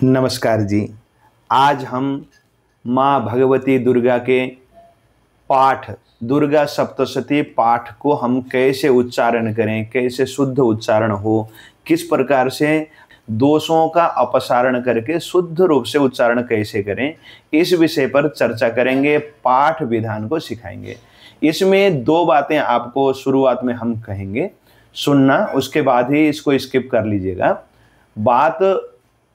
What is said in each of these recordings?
नमस्कार जी। आज हम माँ भगवती दुर्गा के पाठ, दुर्गा सप्तशती पाठ को हम कैसे उच्चारण करें, कैसे शुद्ध उच्चारण हो, किस प्रकार से दोषों का अपसारण करके शुद्ध रूप से उच्चारण कैसे करें, इस विषय पर चर्चा करेंगे। पाठ विधान को सिखाएंगे। इसमें दो बातें आपको शुरुआत में हम कहेंगे, सुनना, उसके बाद ही इसको स्किप कर लीजिएगा। बात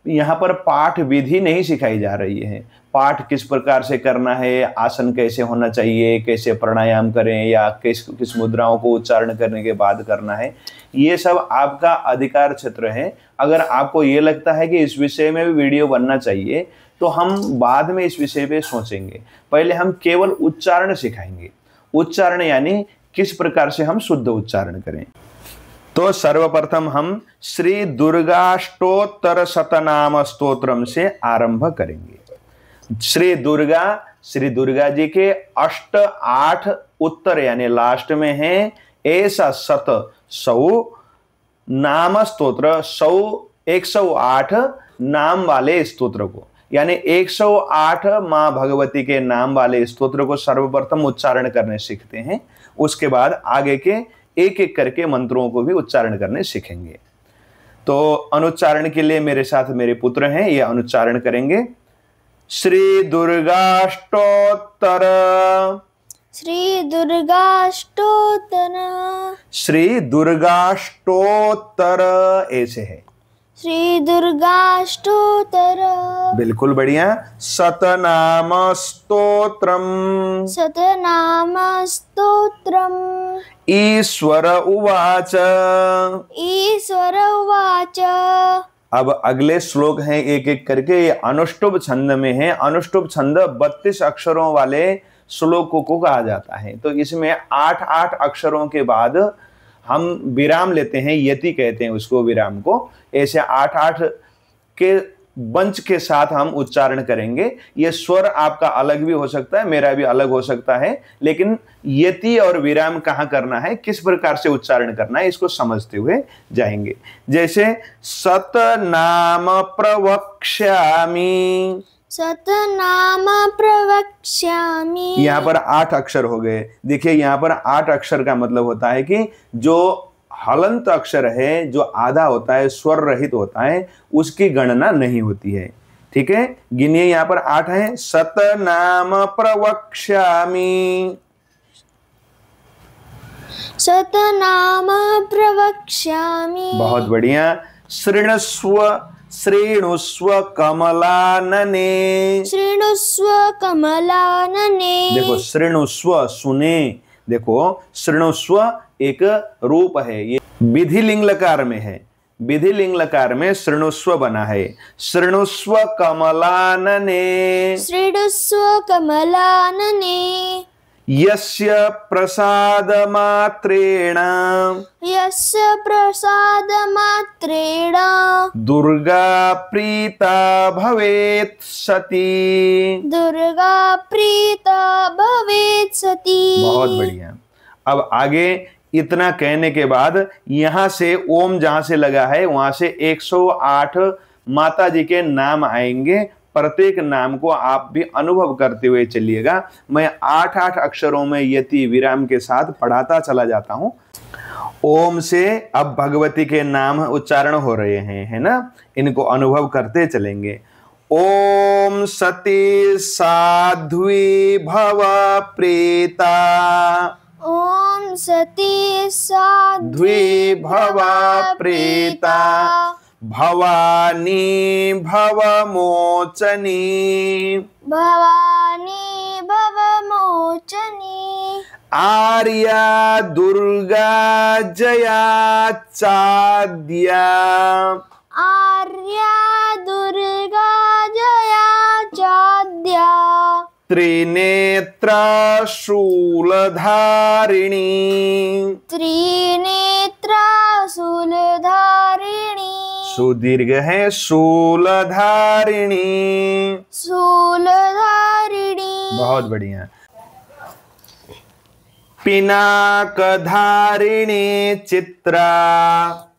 यहाँ पर पाठ विधि नहीं सिखाई जा रही है। पाठ किस प्रकार से करना है, आसन कैसे होना चाहिए, कैसे प्राणायाम करें या किस किस मुद्राओं को उच्चारण करने के बाद करना है, ये सब आपका अधिकार क्षेत्र है। अगर आपको ये लगता है कि इस विषय में भी वीडियो बनना चाहिए तो हम बाद में इस विषय पे सोचेंगे। पहले हम केवल उच्चारण सिखाएंगे। उच्चारण यानी किस प्रकार से हम शुद्ध उच्चारण करें। तो सर्वप्रथम हम श्री दुर्गाष्टोत्तर शतनाम स्तोत्रम से आरंभ करेंगे। श्री दुर्गा जी के 8 उत्तर यानी लास्ट में है ऐसा 100 नाम स्तोत्र, 108 नाम वाले स्तोत्र को, यानी 108 माँ भगवती के नाम वाले स्तोत्र को सर्वप्रथम उच्चारण करने सीखते हैं। उसके बाद आगे के एक एक करके मंत्रों को भी उच्चारण करने सीखेंगे। तो अनुच्चारण के लिए मेरे साथ मेरे पुत्र हैं, ये अनुच्चारण करेंगे। श्री दुर्गाष्टोत्तर, श्री दुर्गाष्टोत्तर, श्री दुर्गाष्टोत्तर ऐसे है। श्री दुर्गाष्टोत्तर, बिल्कुल बढ़िया। शतनाम स्तोत्रम, शतनाम स्तोत्रम, ईश्वर उवाच, ईश्वर उवाच। अब अगले श्लोक हैं एक एक करके, ये अनुष्टुप छंद में है। अनुष्टुप छंद 32 अक्षरों वाले श्लोकों को कहा जाता है। तो इसमें 8 अक्षरों के बाद हम विराम लेते हैं, यति कहते हैं उसको, विराम को। ऐसे 8 के बंच के साथ हम उच्चारण करेंगे। ये स्वर आपका अलग भी हो सकता है, मेरा भी अलग हो सकता है, लेकिन यति और विराम कहाँ करना है, किस प्रकार से उच्चारण करना है, इसको समझते हुए जाएंगे। जैसे सतनाम प्रवक्ष्यामि, सतनाम प्रवक्ष्यामि। यहाँ पर 8 अक्षर हो गए। देखिए यहाँ पर 8 अक्षर का मतलब होता है कि जो हलंत अक्षर है, जो आधा होता है, स्वर रहित होता है, उसकी गणना नहीं होती है। ठीक है, गिनिए, यहाँ पर 8 है। सतनाम प्रवक्ष्यामि, सतनाम प्रवक्ष्यामि। बहुत बढ़िया। शृणुस्व, श्रेणुस्व कमलानने, शृणुस्व कमलानने। देखो शृणुस्व सुने, देखो शृणुस्व एक रूप है, ये विधि लिंग लकार में है। विधि लिंग लकार में शृणुस्व बना है। शृणुस्व कमलानने, शृणुस्व कमलानने। यस्य प्रसाद मात्रेण, यस्य प्रसाद मात्रेण दुर्गा प्रीता भवेत् सती, दुर्गा प्रीता भवेत् सती। बहुत बढ़िया। अब आगे इतना कहने के बाद यहां से ओम जहां से लगा है वहां से 108 माता जी के नाम आएंगे। प्रत्येक नाम को आप भी अनुभव करते हुए चलिएगा। मैं 8 अक्षरों में यति विराम के साथ पढ़ाता चला जाता हूं। ओम से अब भगवती के नाम उच्चारण हो रहे हैं, है ना, इनको अनुभव करते चलेंगे। ओम सती साध्वी भव प्रीता, ओम सती साध्वी भव प्रीता, भवानी भवमोचनी, भवानी भवमोचनी। आर्या दुर्गा जया चाद्या, आर्या दुर्गा जया चाद्या। त्रिनेत्रा शूलधारिणी, त्रिनेत्रा शूलधारिणी। सुदीर्घ है, शूलधारिणी, शूलधारिणी। बहुत बढ़िया। पिनाकधारिणी चित्रा,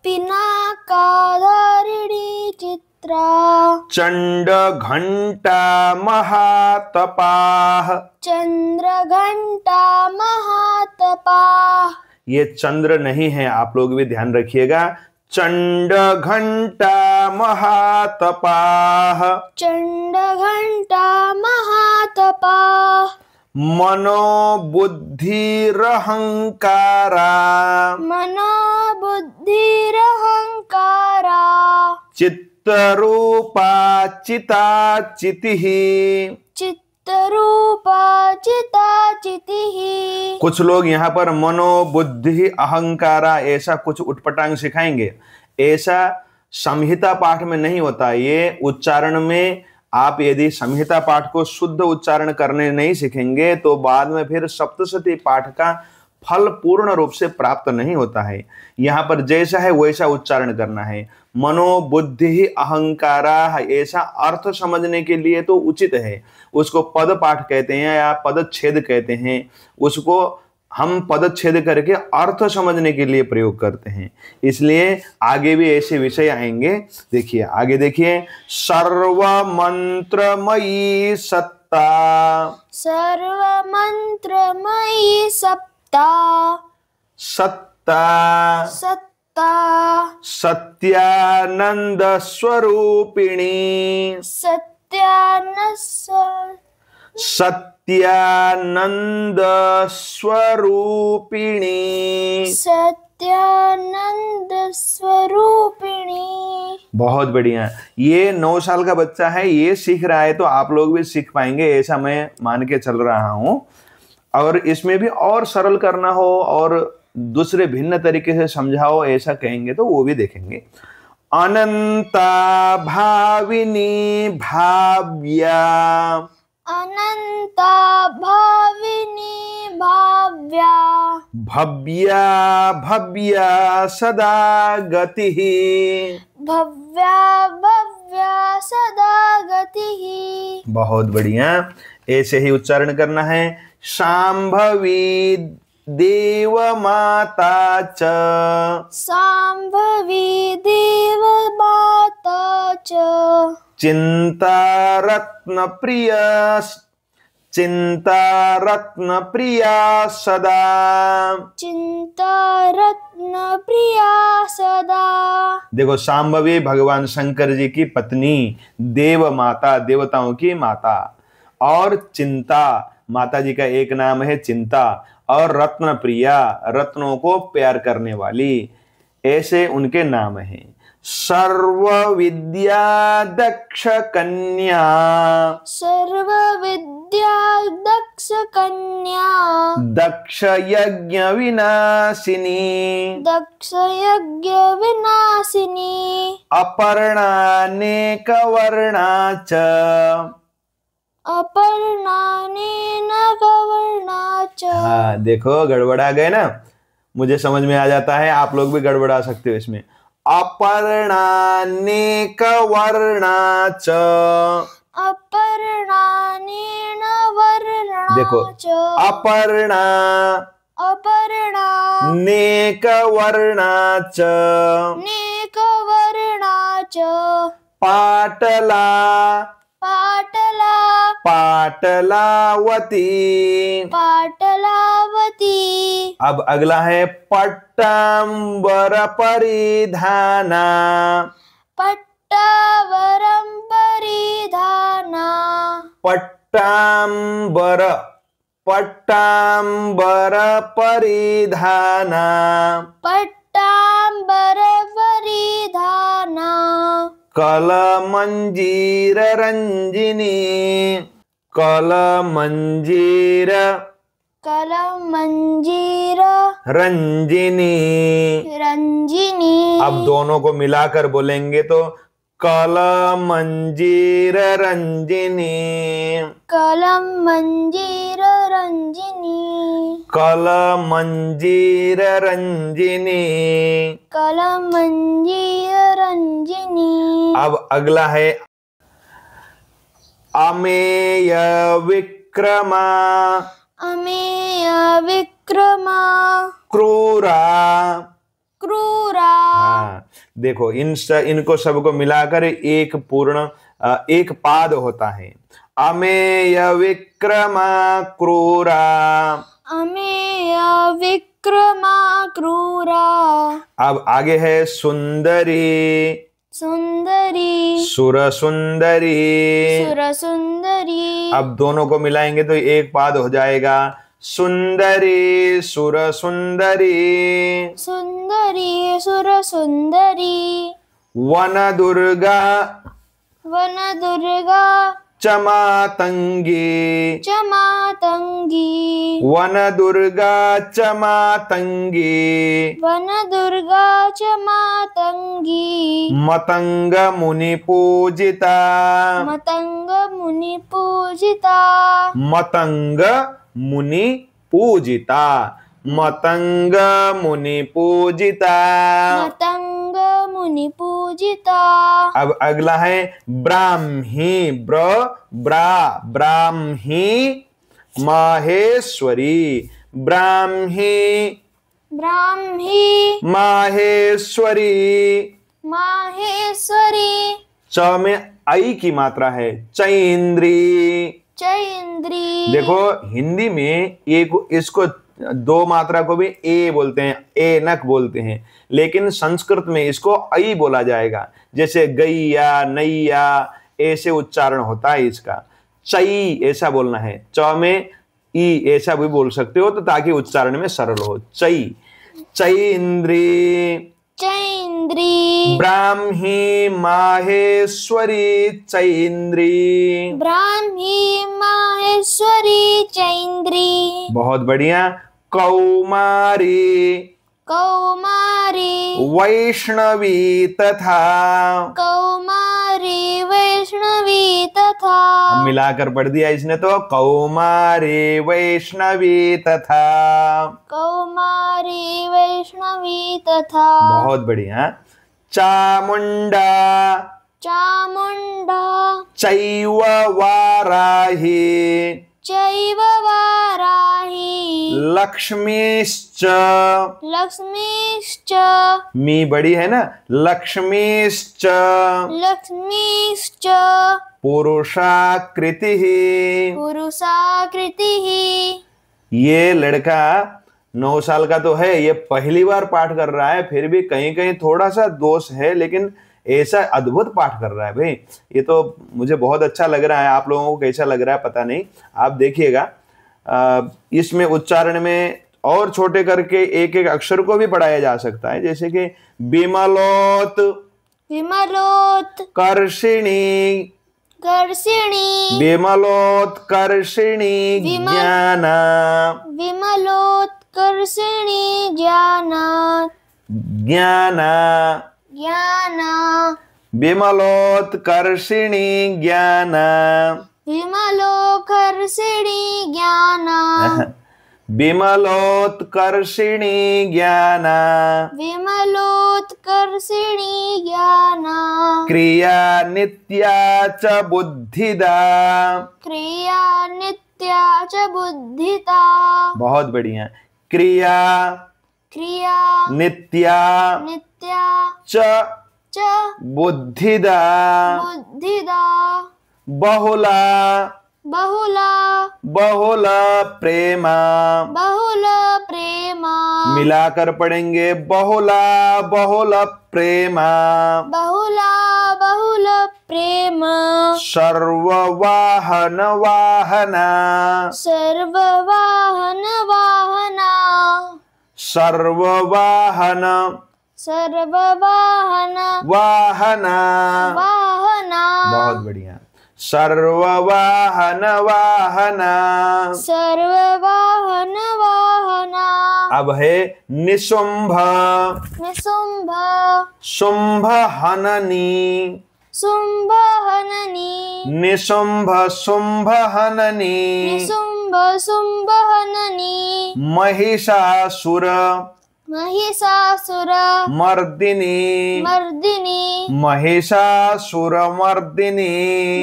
पिनाकधारिणी चित्रा। सहस्रा चंड घंटा महातपाः। चंद्र घंटा महातपा। ये चंद्र नहीं है, आप लोग भी ध्यान रखिएगा। चंड घंटा महातपाः। चंड घंटा महातपा। मनोबुद्धिरहंकारा। मनो बुद्धिरहंकारा। चित्तरूपा चिताचितिः। चित्तरूपा चिताचितिः। कुछ लोग यहाँ पर मनोबुद्धि अहंकारा ऐसा कुछ उटपटांग सिखाएंगे। ऐसा संहिता पाठ में नहीं होता। ये उच्चारण में आप यदि संहिता पाठ को शुद्ध उच्चारण करने नहीं सीखेंगे तो बाद में फिर सप्तशती पाठ का फल पूर्ण रूप से प्राप्त नहीं होता है। यहाँ पर जैसा है वैसा उच्चारण करना है। मनोबुद्धि अहंकारा, ऐसा अर्थ समझने के लिए तो उचित है। उसको पद पाठ कहते हैं या पदच्छेद कहते हैं। उसको हम पदच्छेद करके अर्थ समझने के लिए प्रयोग करते हैं। इसलिए आगे भी ऐसे विषय आएंगे। देखिए आगे देखिए। सर्व मंत्रमयी सत्ता। सर्व मंत्रमयी सत्ता। सत्ता सत्ता। सत्यानंद स्वरूपिणी। सत्यानंद स्वरूपिणी। सत्यानंद स्वरूपिणी। बहुत बढ़िया। ये 9 साल का बच्चा है, ये सीख रहा है तो आप लोग भी सीख पाएंगे, ऐसा मैं मान के चल रहा हूं। और इसमें भी और सरल करना हो और दूसरे भिन्न तरीके से समझाओ ऐसा कहेंगे तो वो भी देखेंगे। अनंता भाविनी भाव्या। अनंता भाविनी भाव्या। भव्या भव्या सदा गतिः। भव्या भव्या सदा गतिः। बहुत बढ़िया, ऐसे ही उच्चारण करना है। शांभवी देव माता च। सांभवी देव माता च। चिंता रत्न प्रिया सदा। चिंता रत्न प्रिया सदा। देखो शांभवी भगवान शंकर जी की पत्नी, देव माता देवताओं की माता, और चिंता माता जी का एक नाम है चिंता, और रत्न प्रिया रत्नों को प्यार करने वाली, ऐसे उनके नाम हैं। सर्व विद्या दक्ष कन्या। सर्व विद्या दक्ष कन्या। दक्ष यज्ञ विनाशिनी। दक्ष यज्ञ विनाशिनी। अपर्णानेक वर्णा च। अपर्णानेन गवर्णा च। हाँ देखो गड़बड़ा गए ना, मुझे समझ में आ जाता है, आप लोग भी गड़बड़ा सकते हो इसमें। अपर्णानेक वर्णा च। अपर्णानेन वर्णा देखो च। अपर्णा अपर्णा नेक वर्णा च। नेक वर्णा च। पाटला पाटला पाटलावती। पाटलावती। अब अगला है पट्टांबर परिधाना। पट्टावरं परिधाना। पट्टांबर परिधाना। पट्टांबर परिधाना। कलमंजीर रंजिनी। कलमंजीर कलमंजीर रंजिनी। रंजिनी। अब दोनों को मिलाकर बोलेंगे तो कलमंजीर रंजिनी। कलमंजीर रंजिनी। कलमंजीर रंजिनी। कलमंजीर रंजिनी। अब अगला है अमेय विक्रमा। अमेय विक्रमा। क्रूरा। क्रूरा। हाँ, देखो इनको सबको मिलाकर एक पूर्ण एक पाद होता है। अमेय विक्रमा क्रूरा, अमेय विक्रमा क्रूरा। अब आगे है सुंदरी, सुंदरी सुर सुंदरी। सुर सुंदरी। अब दोनों को मिलाएंगे तो एक पाद हो जाएगा सुंदरी सुर सुंदरी। सुंदरी सुर सुंदरी। वन दुर्गा, वन दुर्गा चमातंगी, चमातंगी। वन दुर्गा चमातंगी। वन दुर्गा चमातंगी। मतंग मुनि पूजिता, मतंग मुनि पूजिता। मतंग मुनि पूजिता, मतंग मुनि पूजिता। मतंग मुनि पूजिता। अब अगला है ब्राह्मी, ब्राह्मी माहेश्वरी, ब्राह्मी ब्राह्मी माहेश्वरी। माहेश्वरी। च में आई की मात्रा है, चैंद्री। चैंद्री। देखो हिंदी में एक इसको दो मात्रा को भी ए बोलते हैं, एनक बोलते हैं, लेकिन संस्कृत में इसको आई बोला जाएगा। जैसे गैया नैया ऐसे उच्चारण होता है इसका। चई ऐसा बोलना है, च में ई ऐसा भी बोल सकते हो तो ताकि उच्चारण में सरल हो। चई, चैंद्री। चैंद्री। ब्राह्मी माहेश्वरी चैंद्री। ब्राह्मी माहेश्वरी चैंद्री। बहुत बढ़िया। कौमारी, कौमारी वैष्णवी तथा, कौमारी वैष्णवी तथा। अब मिलाकर पढ़ दिया इसने तो, कौमारी वैष्णवी तथा। कौमारी वैष्णवी तथा। बहुत बढ़िया। चामुंडा, चामुंडा चैव वाराही, चैव वाराही। लक्ष्मीश्च, लक्ष्मीश्च, मी बड़ी है ना, लक्ष्मीश्च लक्ष्मीश्च। पुरुषाकृतिः। पुरुषाकृतिः। ये लड़का 9 साल का तो है, ये पहली बार पाठ कर रहा है, फिर भी कहीं कहीं थोड़ा सा दोष है, लेकिन ऐसा अद्भुत पाठ कर रहा है भाई। ये तो मुझे बहुत अच्छा लग रहा है। आप लोगों को कैसा लग रहा है पता नहीं, आप देखिएगा। इसमें उच्चारण में और छोटे करके एक एक अक्षर को भी पढ़ाया जा सकता है, जैसे कि विमलोत, विमलोत कर्षिणी, कर्षिणी। विमलोत्कर्षिणी ज्ञान, विमलोत्कर्षिणी ज्ञान, ज्ञान, ज्ञान। विमलोत्कर्षिणी ज्ञान, विमलोत्कर्षिणी ज्ञान, विमलोत्कर्षिणी ज्ञान। विमलोत्कर्षिणी ज्ञान। क्रिया नित्या च बुद्धिदा, क्रिया नित्या च बुद्धिता। बहुत बढ़िया। क्रिया क्रिया नित्या नित्या च च बुद्धिदा, बुद्धिदा। बहुला, बहुला बहुल प्रेमा। बहुल प्रेमा। मिलाकर पढ़ेंगे बहुला बहुल प्रेमा। बहुला बहुल प्रेम। सर्ववाहन वाहना, सर्ववाहन वाहना। सर्ववाहन सर्ववाहन वाहना। वाहना। बहुत बढ़िया। सर्ववाहन वाहना। सर्ववाहन वाहना। अब है निशुंभ, निशुंभ, शुंभ हननी, शुंभ हननी। निशुंभ शुंभ हननी। निशुंभ शुंभ हननी। महिषासुर महिषासुर मर्दिनी, मर्दिनी। महिषासुर मर्दिनी।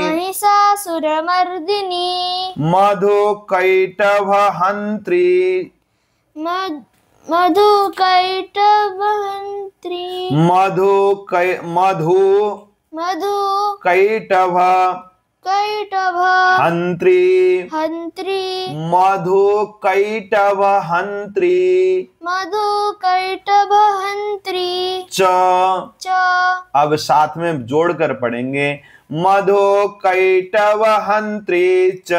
महिषासुर मर्दिनी। मधु कैटभ हंत्री, मधु कैटभहन्त्री मधु कैटभ हंत्री हन्त्री मधु कैटभ हंत्री च। अब साथ में जोड़कर पढ़ेंगे, मधु कैटभ हंत्री च।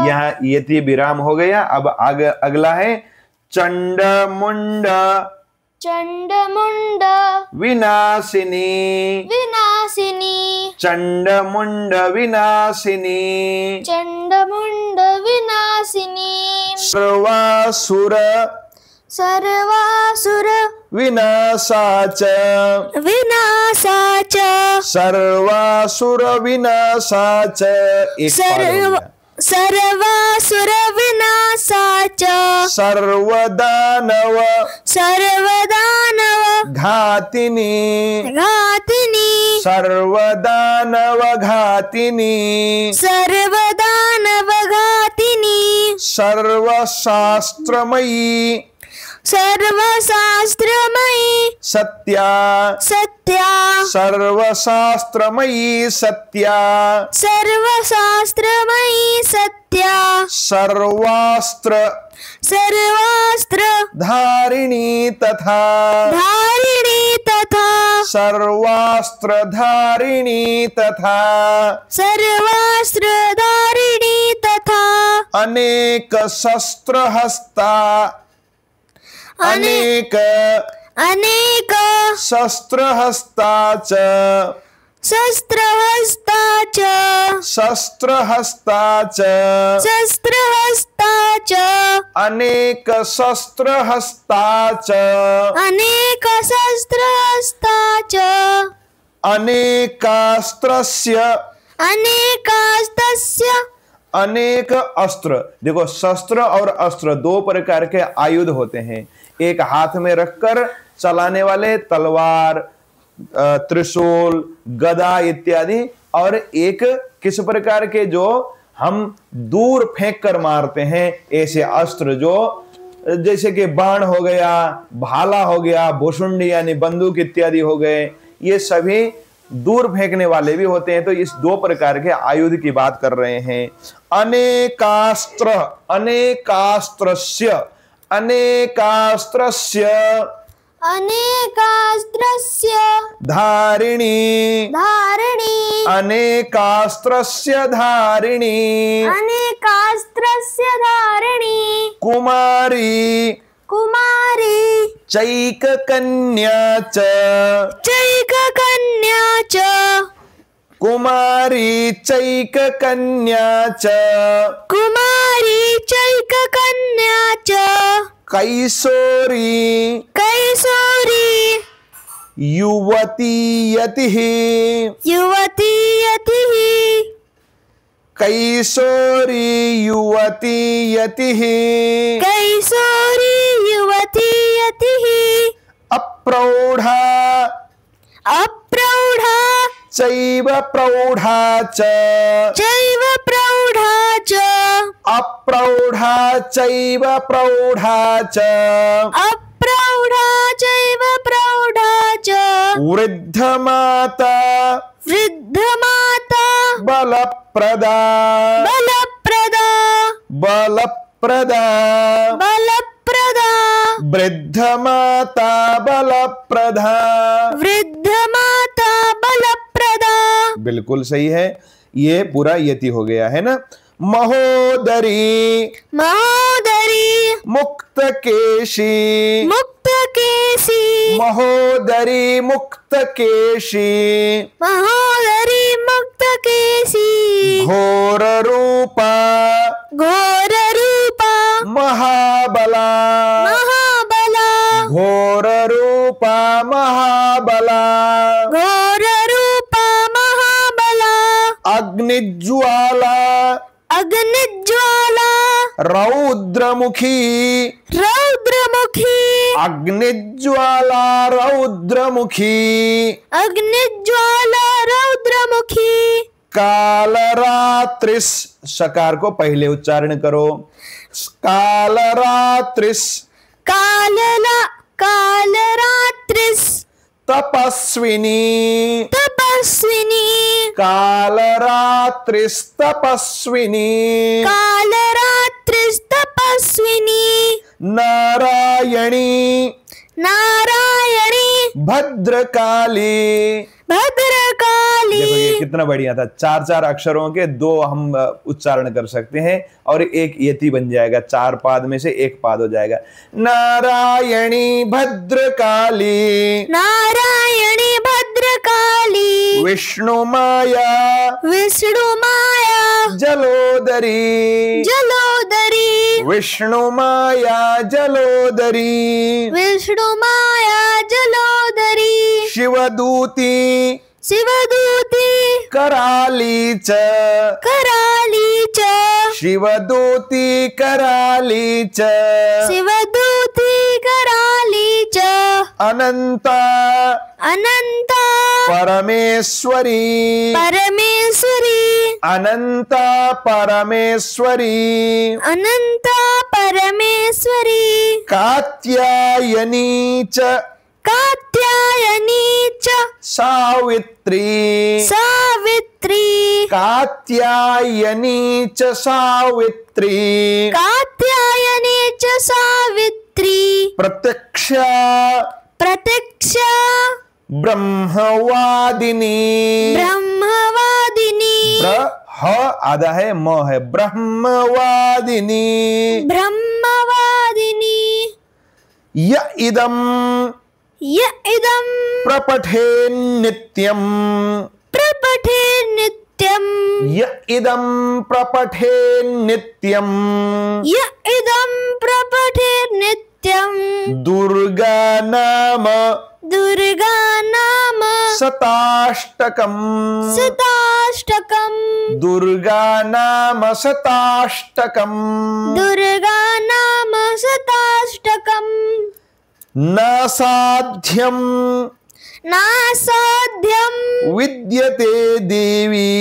यहाँ यति विराम हो गया। अब अगला है चंड मुंड विनाशिनी चंड मुंड विनाशिनी सर्वासुर विनाशाच सर्वासुर विनाशाच। सर्वासुर विनाशाच सर्वदानव घातिनी सर्वदानव घातिनी सर्वशास्त्रमयी सत्या सर्वशास्त्रमयी सत्या सर्वास्त्र धारिणी तथा सर्वास्त्र धारिणी तथा अनेक शस्त्र हस्ता अनेक शस्त्र हस्ता च शस्त्र हस्ता च अनेक शस्त्र हस्ता च अनेकास्त्रस्य अनेक अस्त्र। देखो, शस्त्र और अस्त्र दो प्रकार के आयुध होते हैं। एक हाथ में रखकर चलाने वाले तलवार, त्रिशूल, गदा इत्यादि, और एक किस प्रकार के जो हम दूर फेंक कर मारते हैं ऐसे अस्त्र, जो जैसे कि बाण हो गया, भाला हो गया, भुसुंडी यानी बंदूक इत्यादि हो गए। ये सभी दूर फेंकने वाले भी होते हैं। तो इस दो प्रकार के आयुध की बात कर रहे हैं। अनेकास्त्र अनेकास्त्रस्य धारिणी अनेकास्त्रस्य धारिणी कुमारी चैककन्या च कुमारी चैककन्या च कैशोरी युवती यतिः कैशोरी युवती यतिः अप्रौढ़ा चैव प्रौढ़ा च अप्रौढ़ा चैव प्रौढ़ा च वृद्धमाता बलप्रदा वृद्धमाता बलप्रदा। बिल्कुल सही है, ये पूरा यति हो गया है ना। महोदरी मुक्तकेशी महोदरी मुक्तकेशी घोर रूपा महाबला घोर रूपा महाबला अग्निज्वाला रौद्रमुखी अग्निज्वाला रौद्रमुखी कालरात्रिस, सकार को पहले उच्चारण करो, कालरात्रिस कालरात्रिस तपस्विनी तपस्विनी कालरात्रिस तपस्विनी कालरात्रिस तपस्विनी नारायणी नारायणी भद्रकाली। भद्रकाली। देखो ये कितना बढ़िया था, 4 अक्षरों के 2 हम उच्चारण कर सकते हैं और एक यति बन जाएगा, 4 पाद में से 1 पाद हो जाएगा। नारायणी भद्रकाली नारायणी भद्रकाली। विष्णु माया जलोदरी जलोदरी। विष्णु माया जलोदरी विष्णु माया जलोदरी। शिवदूती शिवदूती कराली च शिवदूती कराली च शिवदूती कराली च अनंता परमेश्वरी अनंता परमेश्वरी कात्यायनी च सावित्री कात्यायनी च सावित्री प्रत्यक्षा ब्रह्मवादिनी ह आधा है, म है, ब्रह्मवादिनी य इदम प्रपठे नित्यम य इदम प्रपठे नित्यम दुर्गा नाम शताष्टकम दुर्गा नाम शताष्टकम नासाध्यम विद्यते देवी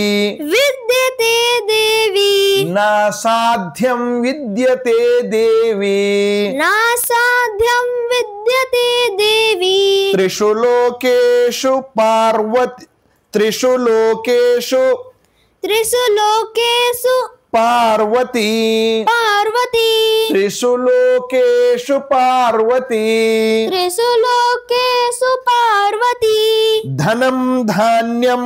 नासाध्यम विद्यते देवी त्रिषु लोकेषु पार्वती त्रिषु लोकेषु पार्वती त्रिषु लोकेषु पार्वती धनं धान्यं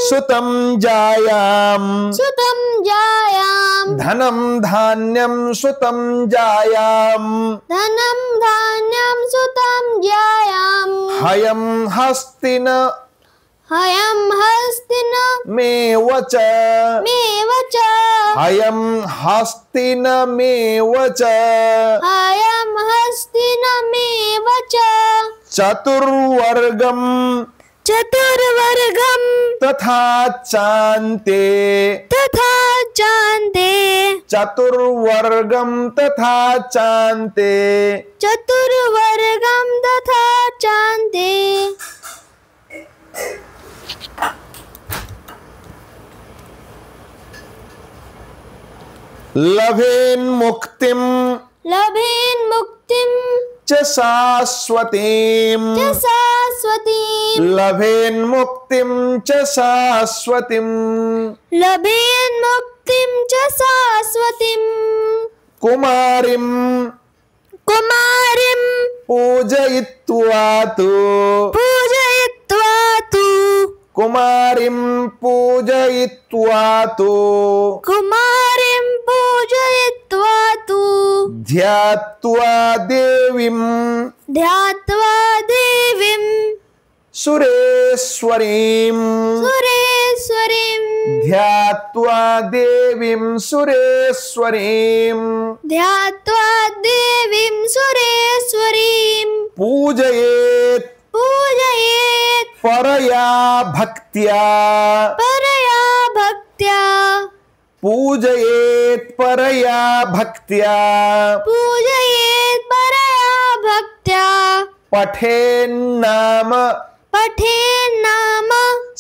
सुतं जायां धनं धान्यं सुतं जायां हयं हस्तिन मेव च हयं हस्तिनमेव च चतुर्वर्गं तथा चान्ते चतुर्वर्गं तथा चान्ते लभेन मुक्तिम च शाश्वतीम लभेन मुक्तिम च शाश्वतीम कुमारीम पूजयित्वा तु कुमारीं पूजयित्वा तु ध्यात्वा देवीं सुरेश्वरीं ध्यात्वा देवीं सुरेश्वरीं पूजयेत् परया भक्त्या पूजयेत् परया भक्त्या पठेन्नाम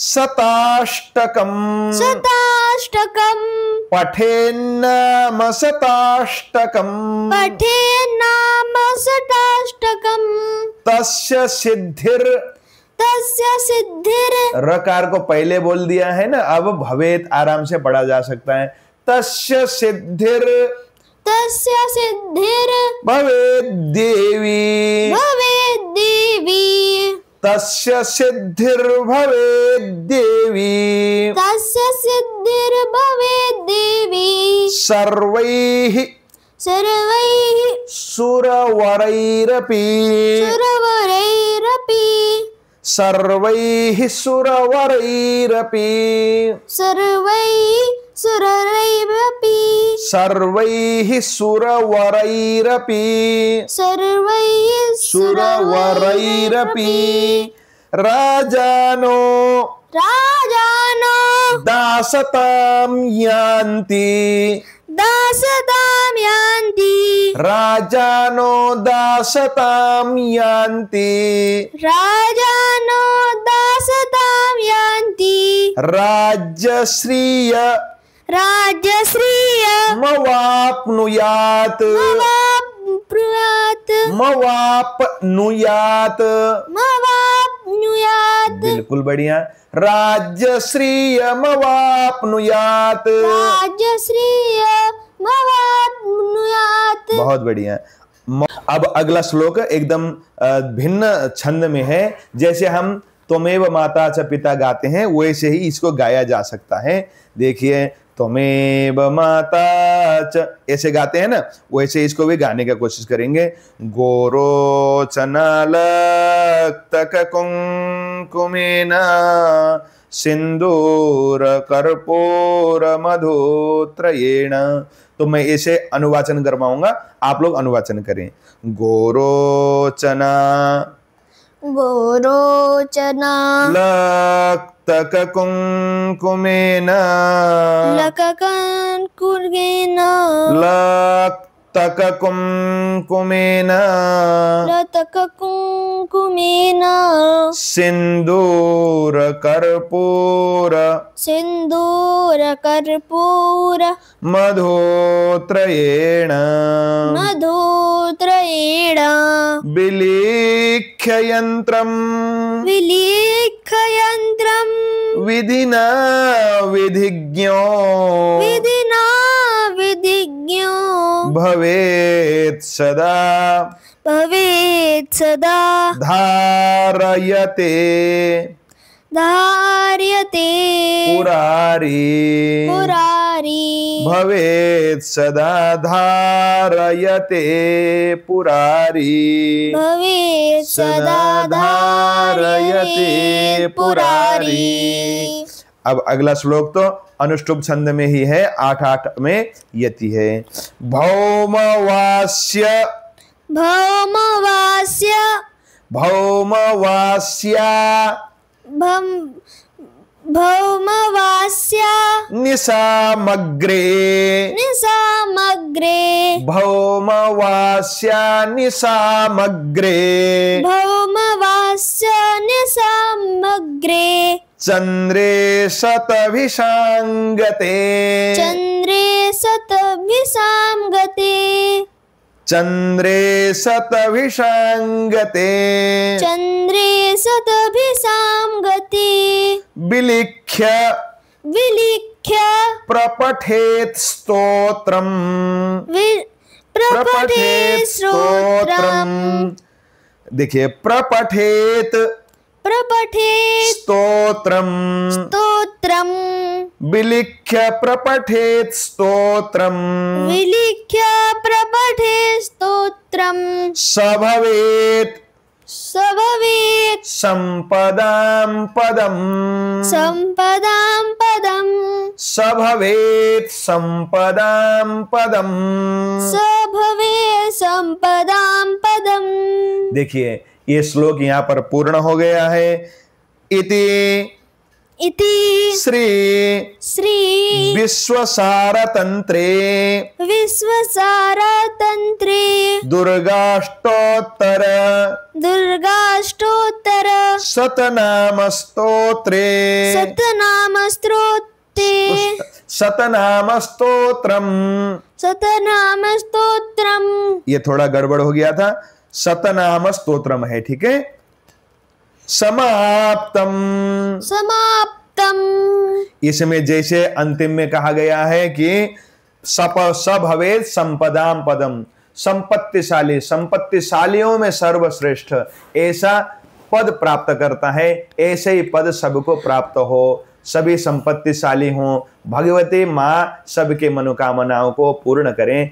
शताष्टकम शताष्टकम् पठेन्नाम शताष्टकम पठेन्नाम शताष्टकम् तस्य सिद्धिर तस्य सिद्धिर् रकार को पहले बोल दिया है ना, अब भवेत आराम से पढ़ा जा सकता है। तस्य सिद्धिर भवेत देवी भवेत् देवी तस्य सिद्धिर भवेत देवी तस्य सिद्धिर्भवेत् देवी सर्वैः सर्वैः सुरवरैरपि सुरवरैरपि सर्वैः सुरवरैरपि सर्वैः सुरवरैरपि सर्वैः सुरवरैरपि सर्वैः सुरवरैरपि राजानो राजानो दासतां यान्ति दासतां यान्ति राजानो दासतां यान्ति राजानो दासतां यान्ति राज्यश्रिय राज्यश्रिय मवाप्नुयात् मवाप्नुयात् मवाप्नुयात् बिल्कुल बढ़िया। राज्यश्रिय मवाप्नुयात् राज्यश्रिय मवाप्नुयात् बहुत बढ़िया। अब अगला श्लोक एकदम भिन्न छंद में है। जैसे हम त्वमेव माता च पिता गाते हैं वैसे ही इसको गाया जा सकता है। देखिए त्वमेव माता च ऐसे गाते हैं ना, वैसे इसको भी गाने का कोशिश करेंगे। गोरोचनालक्तक कुंकुमेन सिंदूर कर्पूर मधुत्रयेण। तो मैं ऐसे अनुवाचन करवाऊंगा, आप लोग अनुवाचन करें। गोरोचना गोरोचना लक्तक कुंकुमेन लककंकुर्गेन लक्तक कुंकुमेन लतककुंकुमेन सिंदूर कर्पूर सिन्दूरकर्पूर मधुत्रयेण मधुत्रयेण विलिख्ययन्त्रम् विलिख्ययन्त्रम् विधिना विधिज्ञो विधिना विधिज्ञो भवेत् सदा भवेत् सदा धारयते धार्यते पुरारी पुरारी भवेत् सदा धारयते पुरारी भवेत् सदा धारयते पुरारी। अब अगला श्लोक तो अनुष्टुप छंद में ही है, 8-8 में यति है। भौमवास्य भौमवास्य भौमवास्या भौमवास्य निशामग्रे निशामग्रे भौमवास्या निशामग्रे भौमवास्य निशामग्रे चंद्रे शतभिषांगते चन्द्रे शतभिषांगते चंद्रे शतभिषांगते चन्द्रे शतभिषांगते विलिख्य विलिख्य प्रपठेत् स्तोत्रम् प्रपठेत् स्तोत्रम् देखिए प्रपठेत् प्रपठेत् स्तोत्रम् स्तोत्रम् विलिख्य प्रपठेत् स्तोत्रम् विलिख्य प्रपठेत् स्तोत्रम् सभवेत् सभवेत् संपदां पदम् सम्पदां पदम् सभवेत् संपदां पदम्। सभवेत् सम्पदां पदम्। देखिए ये श्लोक यहाँ पर पूर्ण हो गया है। इति इति श्री श्री विश्वसारतन्त्रे विश्वसारतन्त्रे दुर्गाष्टोत्तर दुर्गाष्टोत्तर शतनामस्तोत्रे शतनामस्तोत्रे शतनामस्तोत्रम्। शतनामस्तोत्रम्। ये थोड़ा गड़बड़ हो गया था, शतनामस्तोत्रम है, ठीक है। समाप्तम समाप्तम्। इसमें जैसे अंतिम में कहा गया है कि सभवेत् संपदाम पदम, संपत्तिशाली, संपत्तिशालियों में सर्वश्रेष्ठ ऐसा पद प्राप्त करता है, ऐसे ही पद सबको प्राप्त हो, सभी संपत्तिशाली हों, भगवती माँ सबके मनोकामनाओं को पूर्ण करें।